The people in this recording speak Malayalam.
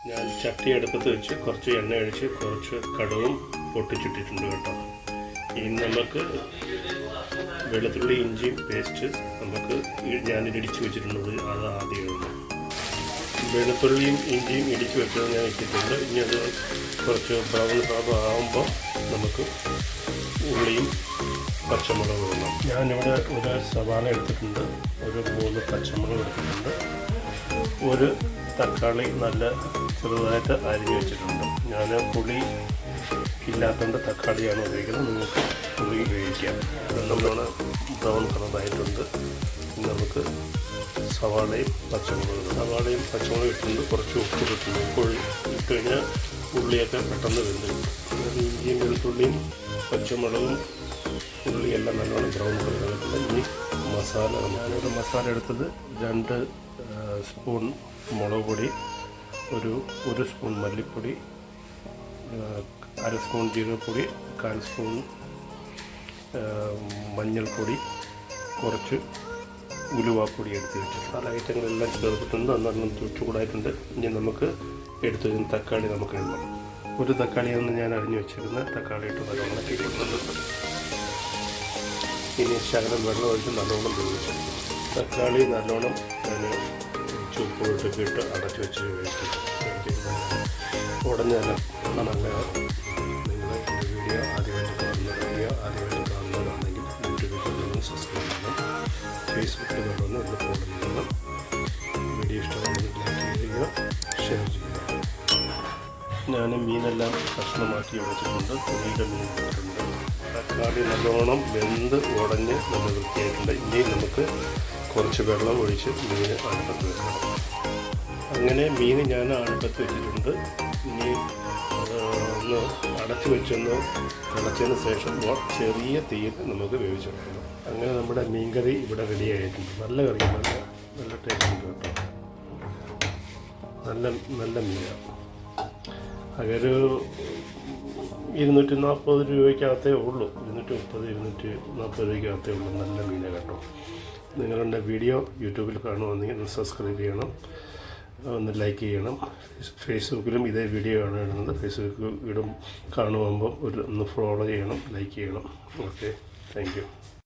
ഞാൻ ചട്ടി അടുപ്പത്ത് വെച്ച് കുറച്ച് എണ്ണ ഒഴിച്ച് കുറച്ച് കടുവും പൊട്ടിച്ചിട്ടിട്ടുണ്ട് കേട്ടോ. ഇനി നമുക്ക് വെളുത്തുള്ളി ഇഞ്ചിയും പേസ്റ്റ് നമുക്ക് ഞാൻ ഇടിച്ച് വെച്ചിട്ടുണ്ട്. അത് ആദ്യം ഇടുന്നു. വെളുത്തുള്ളിയും ഇഞ്ചിയും ഇടിച്ച് വെച്ചത് ഞാൻ ഇട്ടിട്ടുണ്ട്. ഇനി അത് കുറച്ച് ബ്രൗൺ കളർ ആകുമ്പോൾ നമുക്ക് ഉള്ളിയും പച്ചമുളകും ഇടണം. ഞാനിവിടെ ഒരു സവാള എടുത്തിട്ടുണ്ട്, ഒരു 3 പച്ചമുളക് എടുത്തിട്ടുണ്ട്, ഒരു തക്കാളി നല്ല ചെറുതായിട്ട് അരിഞ്ഞ് വെച്ചിട്ടുണ്ട്. ഞാൻ പുളി ഇല്ലാത്തതുകൊണ്ട് തക്കാളിയാണ് ഉപയോഗിക്കുന്നത്. നിങ്ങൾക്ക് പുളി ഉപയോഗിക്കാം. നല്ലോണം ബ്രൗൺ കളറായിട്ടുണ്ട്. നമുക്ക് സവാളയും പച്ചമുളകും ഇട്ടുണ്ട്, കുറച്ച് ഉപ്പ് ഇട്ടിട്ടുണ്ട്. ഉപ്പ് ഇട്ട് കഴിഞ്ഞാൽ ഉള്ളിയൊക്കെ പെട്ടെന്ന് വെന്ത് കിട്ടും. ഇഞ്ചിയും വെളുത്തുള്ളിയും പച്ചമുളകും ഉള്ളിയെല്ലാം നല്ലോണം ബ്രൗൺ കളറായിട്ടുണ്ട്. ഇനി മസാല, ഞാനിവിടെ മസാല എടുത്തത് 2 സ്പൂൺ മുളക് പൊടി, ഒരു സ്പൂൺ മല്ലിപ്പൊടി, 1/2 സ്പൂൺ ജീരകപ്പൊടി, 1/4 സ്പൂൺ മഞ്ഞൾപ്പൊടി, കുറച്ച് ഉലുവാപ്പൊടി എടുത്ത് വെച്ചു. പല ഐറ്റങ്ങളെല്ലാം ചേർത്തിട്ടുണ്ട്. നല്ലോണം ചൂടായിട്ടുണ്ട്. ഇനി നമുക്ക് എടുത്തു വെച്ച തക്കാളി നമുക്ക് ഇടണം. ഒരു തക്കാളിയാണ് ഞാൻ അരിഞ്ഞു വെച്ചിരുന്നത്. തക്കാളി ഇട്ട് നല്ലോണം തിരിക്കുന്നുണ്ട്. ഇനി ശകലം വെള്ളം ഒഴിച്ച് നല്ലോണം വേവിച്ചു. തക്കാളി നല്ലോണം ഞാൻ ചുവപ്പൊട്ടൊക്കെ ഇട്ട് അടച്ച് വെച്ച് വേവിക്കും. ഉടനെല്ലാം നല്ല നിങ്ങൾ എൻ്റെ വീഡിയോ ആദ്യമായിട്ട് കാണുന്നതാണെങ്കിൽ യൂട്യൂബിൽ സബ്സ്ക്രൈബ് ചെയ്യണം. ഫേസ്ബുക്കിൽ കാണുന്ന ഒന്ന് ഫോളോ ചെയ്യണം. വീഡിയോ ഇഷ്ടമാണെങ്കിൽ ലൈക്ക് ചെയ്യുക, ഷെയർ ചെയ്യുക. ഞാൻ മീനെല്ലാം കഷ്ണമാക്കി വെച്ചിട്ടുണ്ട്. തുണിയുടെ മീൻ വെച്ചിട്ടുണ്ട്. തക്കാളി നല്ലോണം വെന്ത് ഉടഞ്ഞ് നല്ല വൃത്തിയായിട്ടുണ്ട്. ഇനി നമുക്ക് കുറച്ച് വെള്ളം ഒഴിച്ച് മീൻ അടുപ്പത്ത് വെക്കണം. അങ്ങനെ മീൻ ഞാൻ അടുപ്പത്ത് വെച്ചിട്ടുണ്ട്. ഇനി ഒന്ന് അടച്ചു വെച്ചൊന്ന് തിളച്ചതിന് ശേഷം ചെറിയ തീയിൽ നമുക്ക് വേവിച്ചെടുക്കണം. അങ്ങനെ നമ്മുടെ മീൻകറി ഇവിടെ റെഡി ആയിട്ടുണ്ട്. നല്ല കറിയാണ്, നല്ല ടേസ്റ്റ് ഉണ്ട് കേട്ടോ. നല്ല മീനാണ്. അതൊരു 240 രൂപയ്ക്കകത്തേ ഉള്ളൂ. 230, 240 രൂപയ്ക്കകത്തേ ഉള്ളൂ. നല്ല മീനാണ് കേട്ടോ. നിങ്ങളുടെ വീഡിയോ യൂട്യൂബിൽ കാണുമെന്നെങ്കിൽ ഒന്ന് സബ്സ്ക്രൈബ് ചെയ്യണം, ഒന്ന് ലൈക്ക് ചെയ്യണം. ഫേസ്ബുക്കിലും ഇതേ വീഡിയോ ആണ് ഇടുന്നത്. ഫേസ്ബുക്കിൽ കാണുമ്പോൾ ഒന്ന് ഫോളോ ചെയ്യണം, ലൈക്ക് ചെയ്യണം. Okay, thank you.